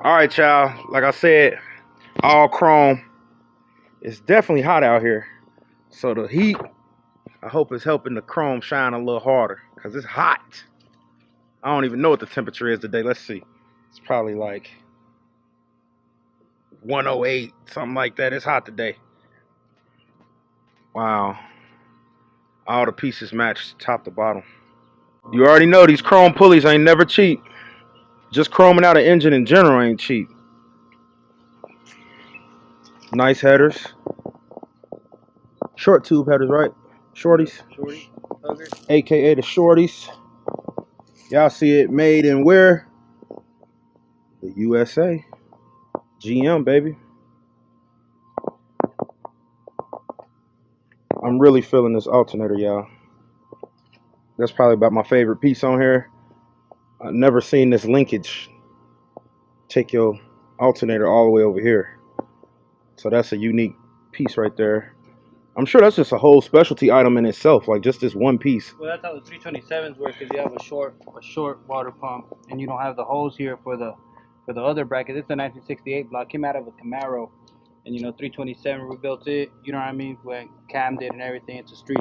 All right, y'all. Like I said, all chrome. It's definitely hot out here. So the heat, I hope it's helping the chrome shine a little harder because it's hot. I don't even know what the temperature is today. Let's see. It's probably like 108, something like that. It's hot today. Wow. All the pieces match top to bottom. You already know these chrome pulleys ain't never cheap. Just chroming out an engine in general ain't cheap. Nice headers. Short tube headers, right? Shorties. Shorty. Huggers. AKA the shorties. Y'all see it made in where? The USA. GM, baby. I'm really feeling this alternator, y'all. That's probably about my favorite piece on here. I've never seen this linkage take your alternator all the way over here. So that's a unique piece right there. I'm sure that's just a whole specialty item in itself, like just this one piece. Well, that's how the 327s work, because you have a short water pump, and you don't have the hose here for the other bracket. It's a 1968 block, came out of a Camaro, and 327 rebuilt it. You know what I mean? When Cam did and everything, it's a street,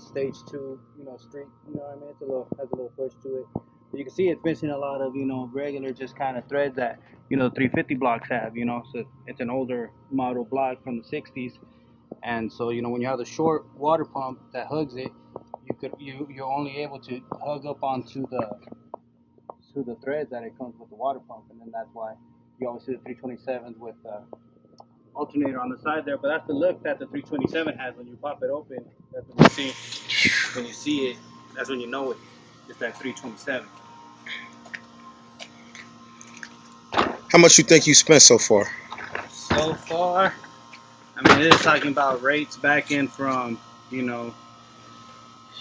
stage 2, street. You know what I mean? Has a little push to it. But you can see it's missing a lot of regular just kind of threads that 350 blocks have. So it's an older model block from the 60s. And so when you have the short water pump that hugs it, you're only able to hug up onto the threads that it comes with the water pump, and then that's why you always see the 327s with alternator on the side there. But that's the look that the 327 has when you pop it open. That's what you see. When you see it, that's when you know it. It's that 327. How much you think you spent so far? So far, I mean, it's talking about rates back in from,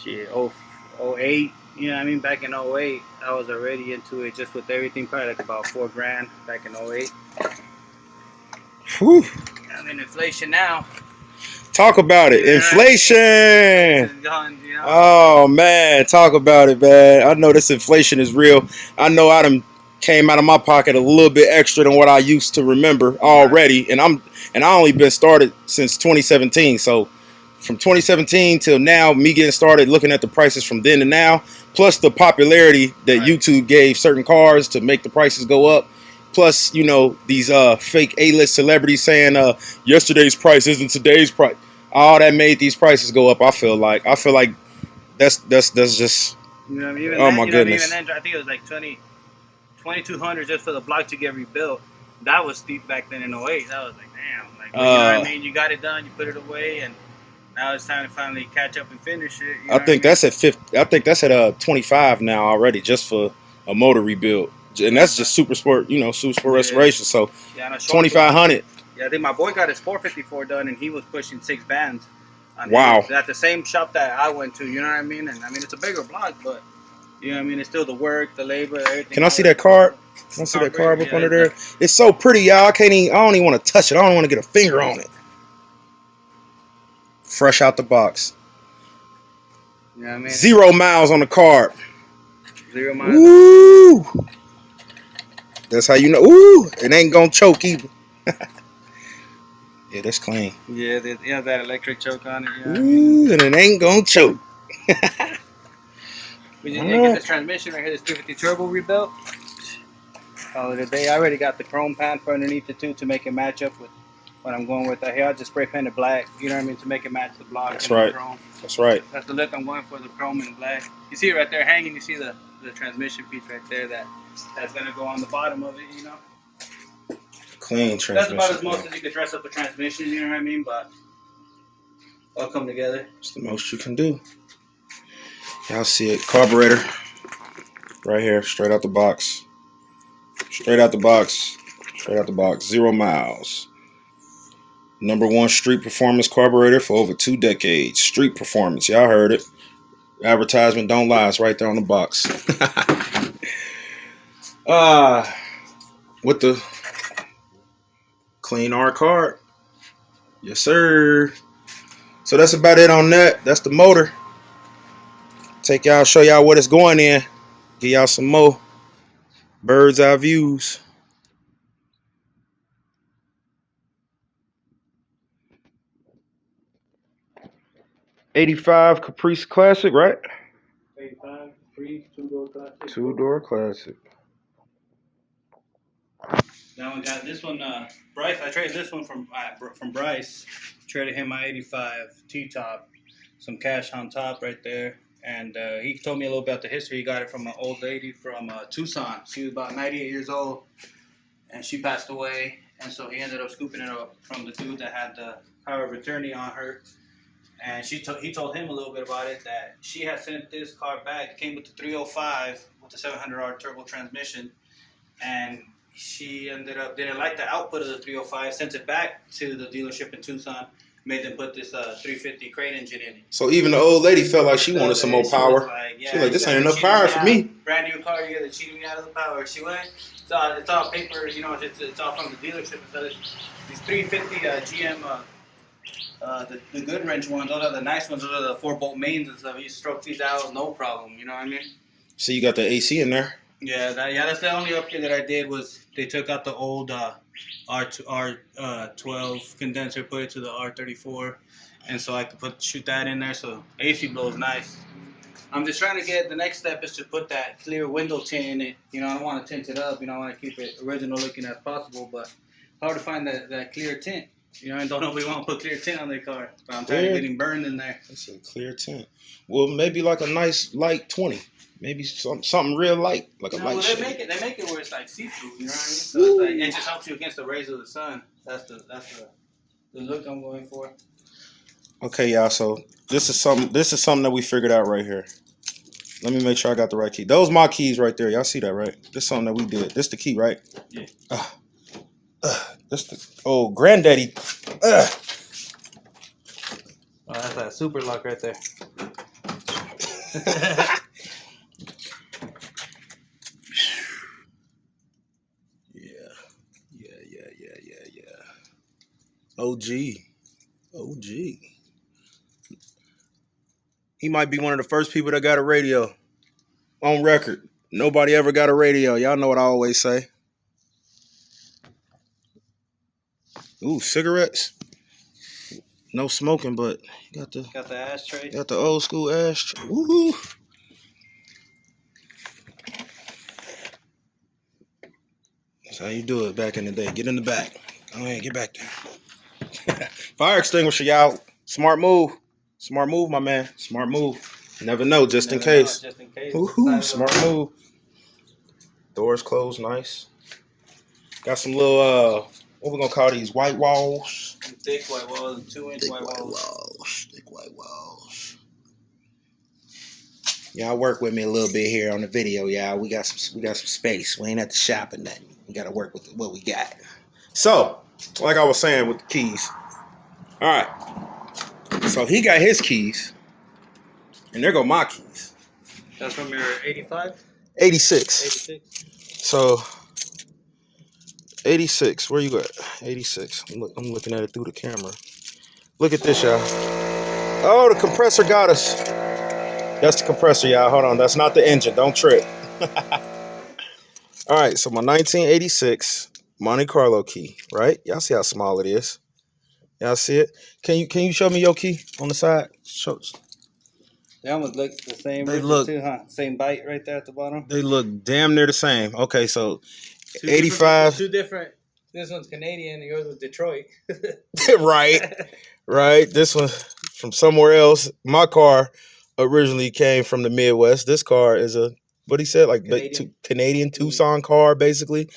shit, 08. You know what I mean? Back in 08, I was already into it just with everything, probably like about $4 grand back in 08. Whew. I'm in inflation now. Talk about it. Inflation. It's gone, Oh, man. Talk about it, man. I know this inflation is real. I know I done came out of my pocket a little bit extra than what I used to remember already. And I only been started since 2017. So from 2017 till now, me getting started looking at the prices from then to now, plus the popularity that YouTube gave certain cars to make the prices go up. Plus, these fake A-list celebrities saying yesterday's price isn't today's price. All that made these prices go up. I feel like that's just. Even oh then, my goodness. Even then, I think it was like 2,200 just for the block to get rebuilt. That was steep back then in 08. That was like, damn. Like, you know what I mean? You got it done, you put it away, and now it's time to finally catch up and finish it. I think that's at 50. I think that's at 25 now already, just for a motor rebuild, and that's just super sport, super sport restoration. So 2,500. Yeah, I think my boy got his 454 done, and he was pushing 6 bands. Wow. At the same shop that I went to, you know what I mean? And I mean, it's a bigger block, but it's still the work, the labor, everything. Can I see that card? Can I see that card up under there? It's so pretty, y'all. I don't even want to touch it. I don't want to get a finger on it. Fresh out the box. You know what I mean? 0 miles on the card. 0 miles. Ooh. That's how you know. Ooh, it ain't gonna choke either. Yeah, that's clean. Yeah, that electric choke on it. Ooh, and it ain't gonna choke. We just get this transmission right here, this 350 turbo rebuilt. Call it a day. I already got the chrome pan for underneath it too to make it match up with what I'm going with. Here I just spray painted black, you know what I mean, to make it match the block. That's right. The chrome. That's right. That's the look I'm going for, the chrome and black. You see it right there hanging. You see the transmission piece right there that's gonna go on the bottom of it, Clean transmission. That's about as most as you could dress up a transmission, you know what I mean? But all come together. It's the most you can do. Y'all see it. Carburetor. Right here. Straight out the box. Straight out the box. Straight out the box. 0 miles. #1 street performance carburetor for over 2 decades. Street performance. Y'all heard it. Advertisement don't lie. It's right there on the box. With the clean R card. Yes, sir. So that's about it on that. That's the motor. Show y'all what it's going in. Give y'all some more bird's eye views. '85 Caprice Classic, right? 85, Caprice, two-door classic. Two-door Classic. Now we got this one, Bryce. I traded this one from Bryce. Traded him my '85 T-top, some cash on top right there, and he told me a little about the history. He got it from an old lady from Tucson. She was about 98 years old, and she passed away. And so he ended up scooping it up from the dude that had the power of attorney on her. And he told him a little bit about it, that she had sent this car back. It came with the 305 with the 700R turbo transmission, and she didn't like the output of the 305, sent it back to the dealership in Tucson, made them put this 350 crate engine in it. So even the old lady felt like she wanted some more power. She was like, this ain't enough power for me. Brand new car, you guys are cheating me out of the power. She went, it's all paper, you know, it's all from the dealership. So these 350 GM, the good wrench ones, those are the nice ones, those are the 4-bolt mains and stuff. You stroke these out, no problem, you know what I mean? So you got the AC in there? Yeah, that's the only upgrade that I did, was they took out the old R12 condenser, put it to the R34, and so I could shoot that in there, so AC blows nice. I'm just trying to get, the next step is to put that clear window tint in it. You know, I don't want to tint it up, you know, I want to keep it original looking as possible, but hard to find that clear tint. You know, and don't nobody want to put clear tint on their car, but I'm tired of getting burned in there. That's a clear tint. Well, maybe like a nice light 20. Maybe something real light, like a light shade. They make it where it's like see-through, you know what I mean? So it's like, it just helps you against the rays of the sun. That's the look I'm going for. Okay, y'all. So this is something that we figured out right here. Let me make sure I got the right key. Those my keys right there. Y'all see that, right? This is something that we did. This the key, right? Yeah. This the granddaddy. Oh, that's that super lock right there. Yeah. OG. He might be one of the first people that got a radio on record. Nobody ever got a radio. Y'all know what I always say. Ooh, cigarettes. No smoking, but you got the ashtray. Got the old school ashtray. Woohoo! That's how you do it back in the day. Get in the back. Oh man, get back there. Fire extinguisher, y'all. Smart move. Smart move, my man. Smart move. Never know, just in case. Just in case. Woohoo! Smart move. Doors closed, nice. Got some little what we gonna call these, white walls? Thick white walls, 2-inch white walls. Thick white walls. Y'all work with me a little bit here on the video, y'all. We got some space. We ain't at the shop or nothing. We gotta work with what we got. So, like I was saying with the keys. All right. So he got his keys, and there go my keys. That's from your 85? 86. 86. So 86. Where you at? 86. I'm looking at it through the camera. Look at this, y'all. Oh, the compressor got us. That's the compressor, y'all. Hold on. That's not the engine. Don't trip. All right. So my 1986 Monte Carlo key, right? Y'all see how small it is. Y'all see it? Can you show me your key on the side? Show. They almost look the same. They look too, huh? Same bite right there at the bottom. They look damn near the same. Okay, so 85. Two different. This one's Canadian, and yours was Detroit. Right. This one from somewhere else. My car originally came from the Midwest. This car is a, what he said, like Canadian Tucson car, basically.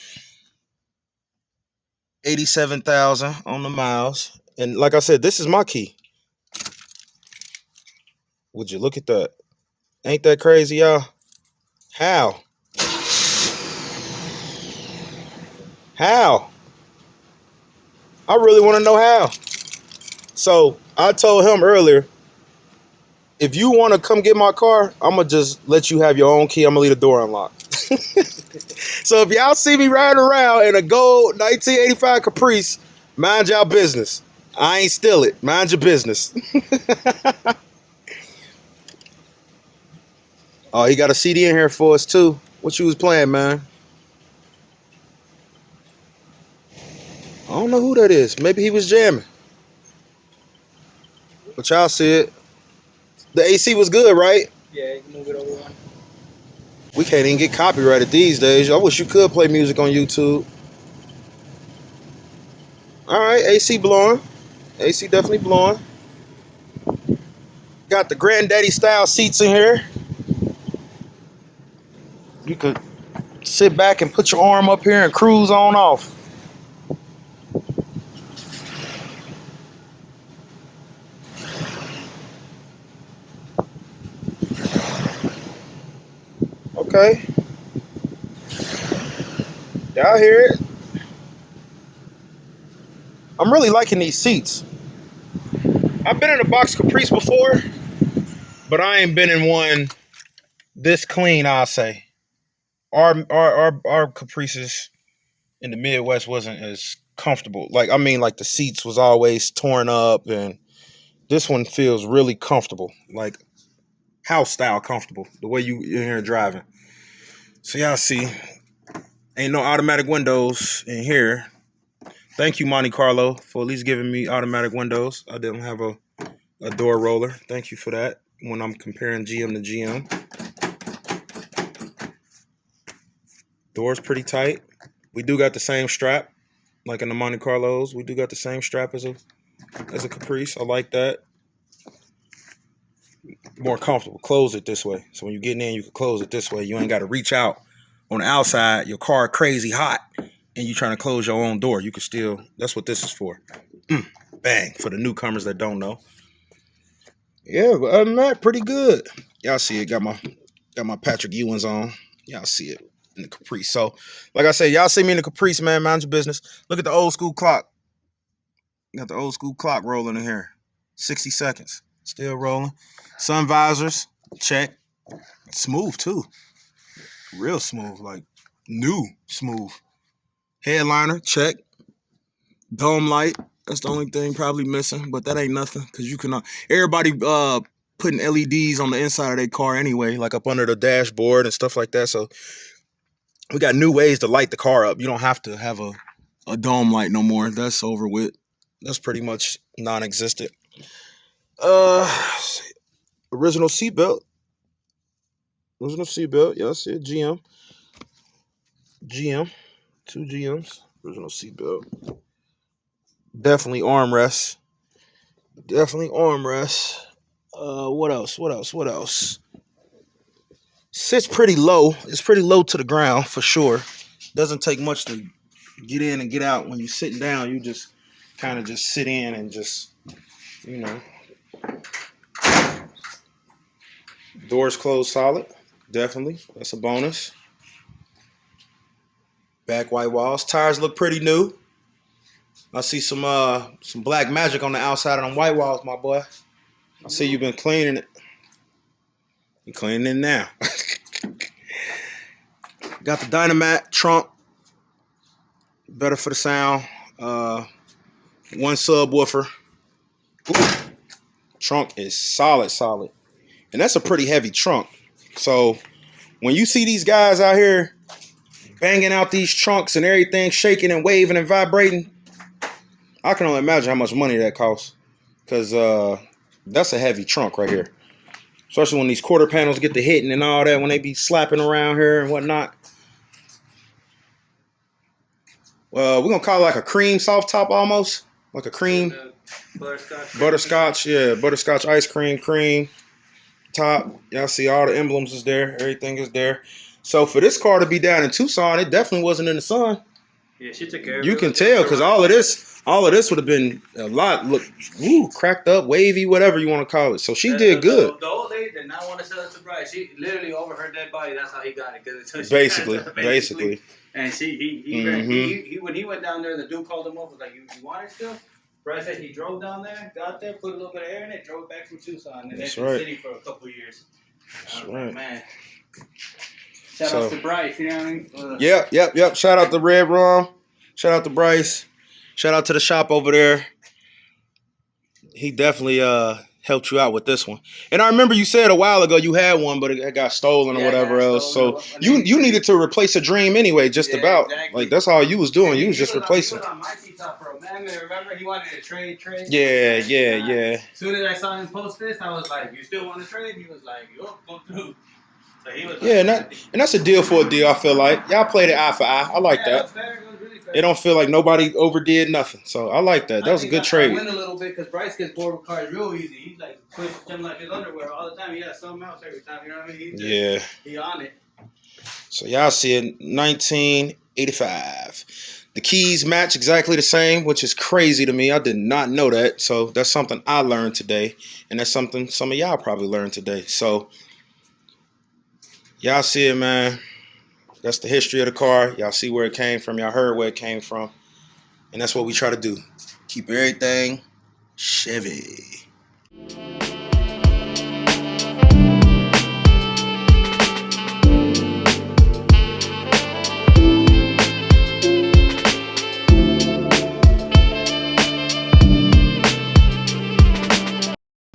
87,000 on the miles. And like I said, this is my key. Would you look at that? Ain't that crazy, y'all? How? I really want to know how. So I told him earlier, if you want to come get my car, I'm going to just let you have your own key. I'm going to leave the door unlocked. So if y'all see me riding around in a gold 1985 Caprice, mind y'all business. I ain't steal it. Mind your business. Oh, he got a CD in here for us too. What you was playing, man? I don't know who that is. Maybe he was jamming. But y'all see it. The AC was good, right? Yeah, you can move it over one. We can't even get copyrighted these days. I wish you could play music on YouTube. All right, AC blowing. AC definitely blowing. Got the granddaddy style seats in here. You could sit back and put your arm up here and cruise on off. Okay. Y'all hear it? I'm really liking these seats. I've been in a box Caprice before, but I ain't been in one this clean, I'll say. Our Caprices in the Midwest wasn't as comfortable. Like, I mean, like the seats was always torn up, and this one feels really comfortable. Like house style comfortable, the way you're here driving. So y'all see, ain't no automatic windows in here. Thank you, Monte Carlo, for at least giving me automatic windows. I didn't have a door roller. Thank you for that when I'm comparing GM to GM. Door's pretty tight. We do got the same strap, like in the Monte Carlos. We do got the same strap as a Caprice. I like that. More comfortable. Close it this way. So when you're getting in, you can close it this way. You ain't got to reach out on the outside. Your car crazy hot, and you trying to close your own door. You can still. That's what this is for. Bang for the newcomers that don't know. Yeah, but other than that, pretty good. Y'all see it. Got my Patrick Ewins on. Y'all see it in the Caprice. So, like I said, y'all see me in the Caprice, man. Mind your business. Look at the old school clock. Got the old school clock rolling in here. 60 seconds. Still rolling. Sun visors. Check. Smooth, too. Real smooth. Like, new smooth. Headliner. Check. Dome light. That's the only thing probably missing, but that ain't nothing because you can. Everybody putting LEDs on the inside of their car anyway, like up under the dashboard and stuff like that. So we got new ways to light the car up. You don't have to have a dome light no more. That's over with. That's pretty much non-existent. Original seatbelt. Original seatbelt. Yeah, I see it. GM. Two GMs. Original seatbelt. Definitely armrests. What else? Sits pretty low. It's pretty low to the ground for sure. Doesn't take much to get in and get out. When you're sitting down, you just kind of just sit in and just, you know. Doors closed solid. Definitely. That's a bonus. Back white walls. Tires look pretty new. I see some black magic on the outside of them white walls, my boy. I see you've been cleaning it. You're cleaning it now. Got the Dynamat trunk. Better for the sound. One subwoofer. Ooh. Trunk is solid. And that's a pretty heavy trunk. So when you see these guys out here banging out these trunks and everything shaking and waving and vibrating, I can only imagine how much money that costs. Because that's a heavy trunk right here. Especially when these quarter panels get to hitting and all that, when they be slapping around here and whatnot. We're going to call it like a cream soft top almost. Like a cream. Butterscotch, yeah. Butterscotch ice cream top. Y'all see all the emblems is there. Everything is there. So for this car to be down in Tucson, it definitely wasn't in the sun. Yeah, she took care of it. You can tell because all of this would have been a lot. Look, cracked up, wavy, whatever you want to call it. So she did good. The old lady did not want to sell it to Bryce. She literally over her dead body. That's how he got it. Basically. And he when he went down there, the dude called him up. Was like, "You want it still?" Bryce said he drove down there, got there, put a little bit of air in it, drove back from Tucson, and then to the city for a couple of years. That's right, man. Shout out to Bryce. You know what I mean? Yep. Shout out to Red Rum. Shout out to Bryce. Shout out to the shop over there. He definitely helped you out with this one. And I remember you said a while ago you had one, but it got stolen or whatever else. So you needed to replace a dream anyway, just about. Exactly. Like, that's all you was doing. You was just replacing. He was on my T-top for a man. Remember, he wanted to trade. Yeah. As soon as I saw him post this, I was like, "You still want to trade?" He was like, "Yo, go through." So he was and that's a deal for a deal. I feel like y'all played it eye for eye. I like that. That was fair. It was really fair. It don't feel like nobody overdid nothing. So I like that. That was a good trade. I win a little bit because Bryce gets bored with cards real easy. He's like switch him like his underwear all the time. He has something else every time. You know what I mean? He on it. So y'all see it, 1985. The keys match exactly the same, which is crazy to me. I did not know that. So that's something I learned today. And that's something some of y'all probably learned today. So y'all see it, man. That's the history of the car. Y'all see where it came from. Y'all heard where it came from. And that's what we try to do. Keep everything Chevy.